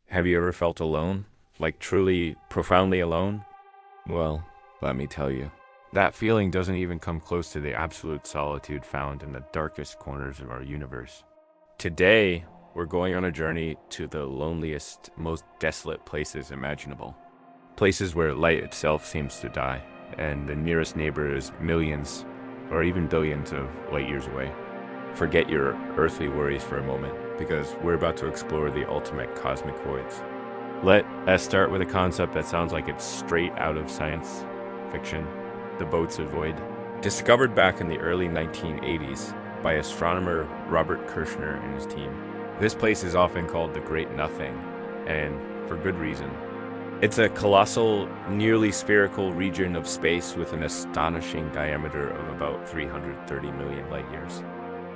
Have you ever felt alone? Like truly, profoundly alone? Well, let me tell you. That feeling doesn't even come close to the absolute solitude found in the darkest corners of our universe. Today, we're going on a journey to the loneliest, most desolate places imaginable. Places where light itself seems to die, and the nearest neighbor is millions or even billions of light years away. Forget your earthly worries for a moment, because we're about to explore the ultimate cosmic voids. Let us start with a concept that sounds like it's straight out of science fiction, the Boats of Void. Discovered back in the early 1980s by astronomer Robert Kirshner and his team. This place is often called the Great Nothing, and for good reason. It's a colossal, nearly spherical region of space with an astonishing diameter of about 330 million light years.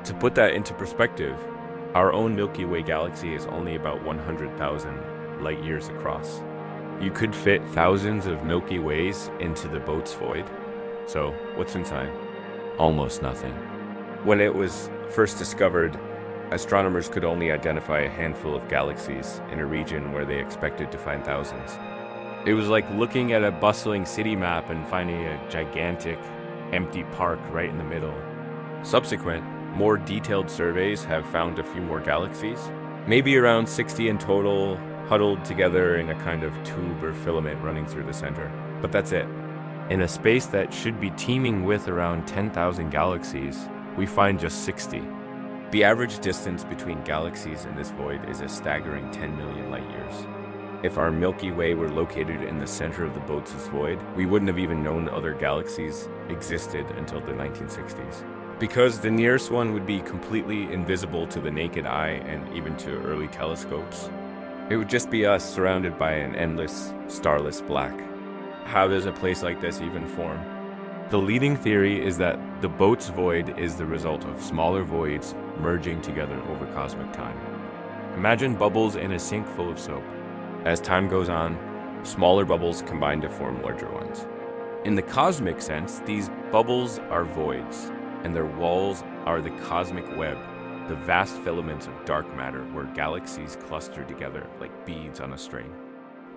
To put that into perspective, our own Milky Way galaxy is only about 100,000 light years across. You could fit thousands of Milky Ways into the Boat's void. So, what's inside? Almost nothing. When it was first discovered, astronomers could only identify a handful of galaxies in a region where they expected to find thousands. It was like looking at a bustling city map and finding a gigantic, empty park right in the middle. Subsequent, more detailed surveys have found a few more galaxies, maybe around 60 in total, huddled together in a kind of tube or filament running through the center. But that's it. In a space that should be teeming with around 10,000 galaxies, we find just 60. The average distance between galaxies in this void is a staggering 10 million light years. If our Milky Way were located in the center of the Boats' void, we wouldn't have even known other galaxies existed until the 1960s. Because the nearest one would be completely invisible to the naked eye and even to early telescopes. It would just be us surrounded by an endless, starless black. How does a place like this even form? The leading theory is that the Boat's void is the result of smaller voids merging together over cosmic time. Imagine bubbles in a sink full of soap. As time goes on, smaller bubbles combine to form larger ones. In the cosmic sense, these bubbles are voids, and their walls are the cosmic web, the vast filaments of dark matter where galaxies cluster together like beads on a string.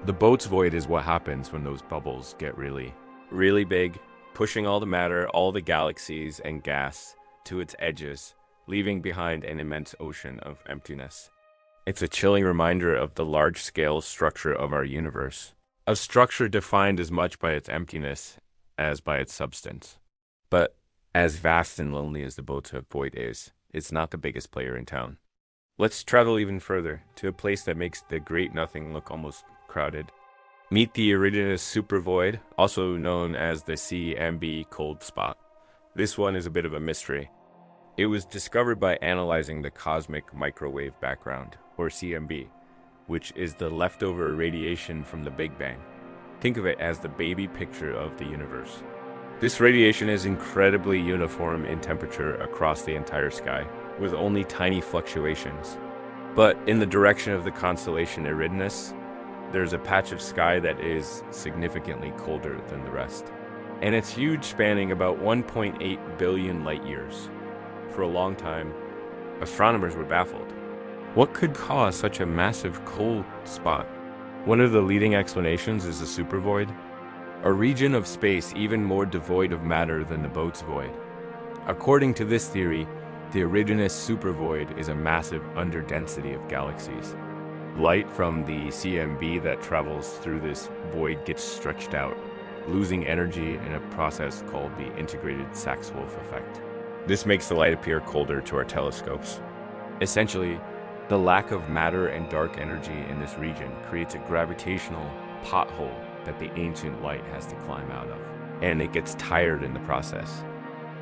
The Boat's void is what happens when those bubbles get really, really big, pushing all the matter, all the galaxies and gas to its edges, leaving behind an immense ocean of emptiness. It's a chilling reminder of the large-scale structure of our universe, a structure defined as much by its emptiness as by its substance. But as vast and lonely as the Boat's void is, it's not the biggest player in town. Let's travel even further, to a place that makes the Great Nothing look almost crowded. Meet the Eridanus supervoid, also known as the CMB cold spot. This one is a bit of a mystery. It was discovered by analyzing the cosmic microwave background, or CMB, which is the leftover radiation from the Big Bang. Think of it as the baby picture of the universe. This radiation is incredibly uniform in temperature across the entire sky, with only tiny fluctuations. But in the direction of the constellation Eridanus, there's a patch of sky that is significantly colder than the rest. And it's huge, spanning about 1.8 billion light years. For a long time, astronomers were baffled. What could cause such a massive cold spot? One of the leading explanations is the supervoid, a region of space even more devoid of matter than the Boat's void. According to this theory, the Eridanus supervoid is a massive underdensity of galaxies. Light from the CMB that travels through this void gets stretched out, losing energy in a process called the integrated Sachs-Wolf effect. This makes the light appear colder to our telescopes. Essentially, the lack of matter and dark energy in this region creates a gravitational pothole that the ancient light has to climb out of, and it gets tired in the process.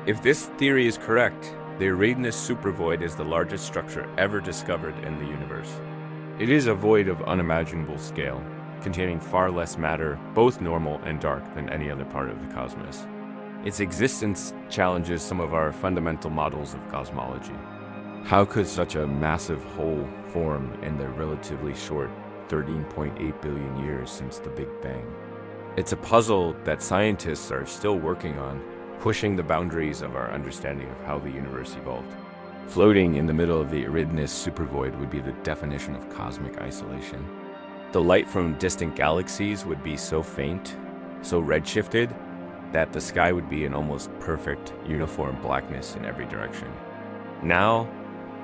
If this theory is correct, the Eridanus supervoid is the largest structure ever discovered in the universe. It is a void of unimaginable scale, containing far less matter, both normal and dark, than any other part of the cosmos. Its existence challenges some of our fundamental models of cosmology. How could such a massive hole form in the relatively short 13.8 billion years since the Big Bang? It's a puzzle that scientists are still working on, pushing the boundaries of our understanding of how the universe evolved. Floating in the middle of the Eridanus supervoid would be the definition of cosmic isolation. The light from distant galaxies would be so faint, so redshifted, that the sky would be an almost perfect, uniform blackness in every direction. Now,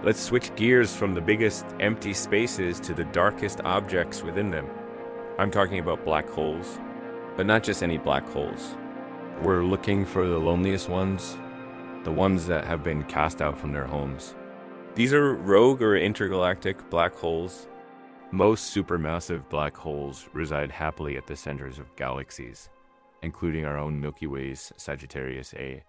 let's switch gears from the biggest empty spaces to the darkest objects within them. I'm talking about black holes, but not just any black holes. We're looking for the loneliest ones, the ones that have been cast out from their homes. These are rogue or intergalactic black holes. Most supermassive black holes reside happily at the centers of galaxies, including our own Milky Way's Sagittarius A*.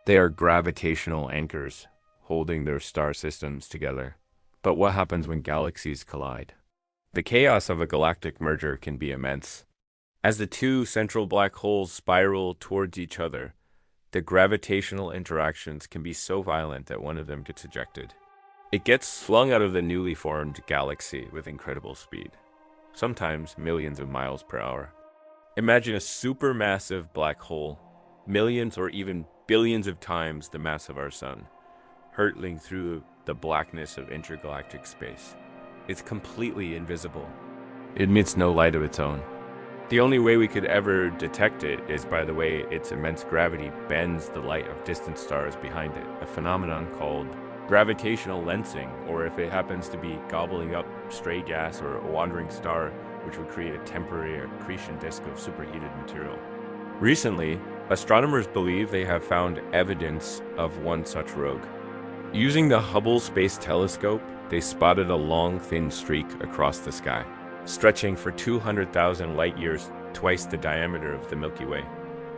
They are gravitational anchors, holding their star systems together. But what happens when galaxies collide? The chaos of a galactic merger can be immense. As the two central black holes spiral towards each other, the gravitational interactions can be so violent that one of them gets ejected. It gets flung out of the newly formed galaxy with incredible speed, sometimes millions of miles per hour. Imagine a supermassive black hole, millions or even billions of times the mass of our sun, hurtling through the blackness of intergalactic space. It's completely invisible. It emits no light of its own. The only way we could ever detect it is by the way its immense gravity bends the light of distant stars behind it, a phenomenon called gravitational lensing, or if it happens to be gobbling up stray gas or a wandering star, which would create a temporary accretion disk of superheated material. Recently, astronomers believe they have found evidence of one such rogue. Using the Hubble Space Telescope, they spotted a long, thin streak across the sky, stretching for 200,000 light years, twice the diameter of the Milky Way.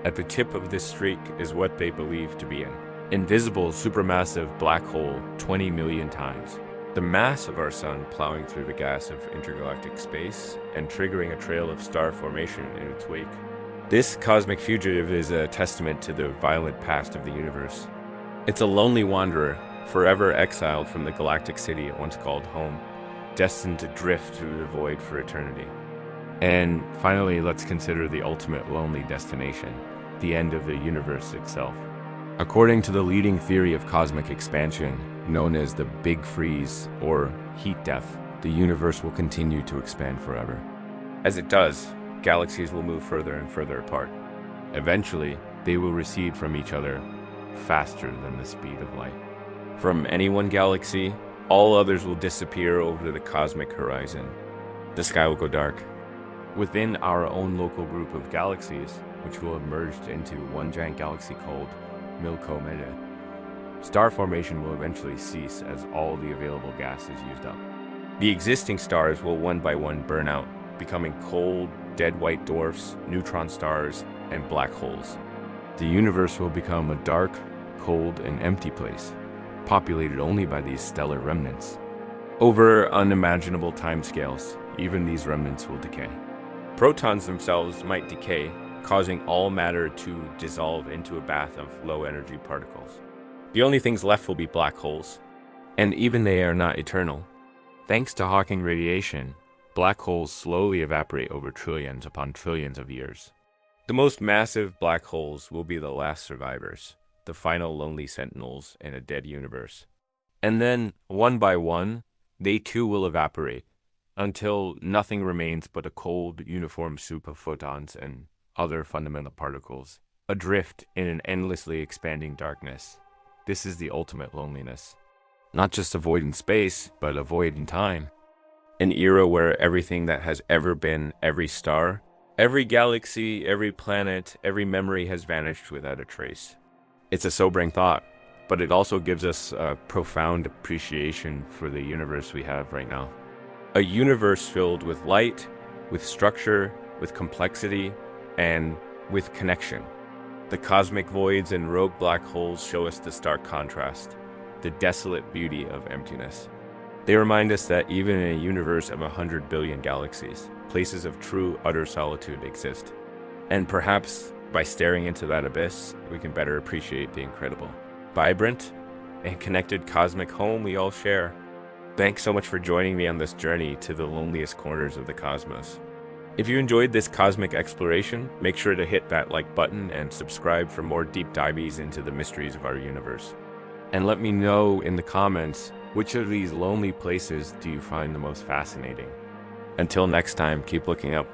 At the tip of this streak is what they believe to be an invisible supermassive black hole 20 million times the mass of our sun, plowing through the gas of intergalactic space and triggering a trail of star formation in its wake. This cosmic fugitive is a testament to the violent past of the universe. It's a lonely wanderer, forever exiled from the galactic city it once called home, destined to drift through the void for eternity. And finally, let's consider the ultimate lonely destination, the end of the universe itself. According to the leading theory of cosmic expansion, known as the Big Freeze or heat death, the universe will continue to expand forever. As it does, galaxies will move further and further apart. Eventually, they will recede from each other faster than the speed of light. From any one galaxy, all others will disappear over the cosmic horizon. The sky will go dark. Within our own local group of galaxies, which will have merged into one giant galaxy called Milkomede, star formation will eventually cease as all the available gas is used up. The existing stars will one by one burn out, becoming cold, dead white dwarfs, neutron stars, and black holes. The universe will become a dark, cold, and empty place, populated only by these stellar remnants. Over unimaginable timescales, even these remnants will decay. Protons themselves might decay, causing all matter to dissolve into a bath of low-energy particles. The only things left will be black holes, and even they are not eternal. Thanks to Hawking radiation, black holes slowly evaporate over trillions upon trillions of years. The most massive black holes will be the last survivors, the final lonely sentinels in a dead universe. And then, one by one, they too will evaporate, until nothing remains but a cold, uniform soup of photons and other fundamental particles, adrift in an endlessly expanding darkness. This is the ultimate loneliness. Not just a void in space, but a void in time. An era where everything that has ever been, every star, every galaxy, every planet, every memory has vanished without a trace. It's a sobering thought, but it also gives us a profound appreciation for the universe we have right now. A universe filled with light, with structure, with complexity, and with connection. The cosmic voids and rogue black holes show us the stark contrast, the desolate beauty of emptiness. They remind us that even in a universe of 100 billion galaxies, places of true, utter solitude exist. And perhaps by staring into that abyss, we can better appreciate the incredible, vibrant, and connected cosmic home we all share. Thanks so much for joining me on this journey to the loneliest corners of the cosmos. If you enjoyed this cosmic exploration, make sure to hit that like button and subscribe for more deep dives into the mysteries of our universe. And let me know in the comments, which of these lonely places do you find the most fascinating? Until next time, keep looking up.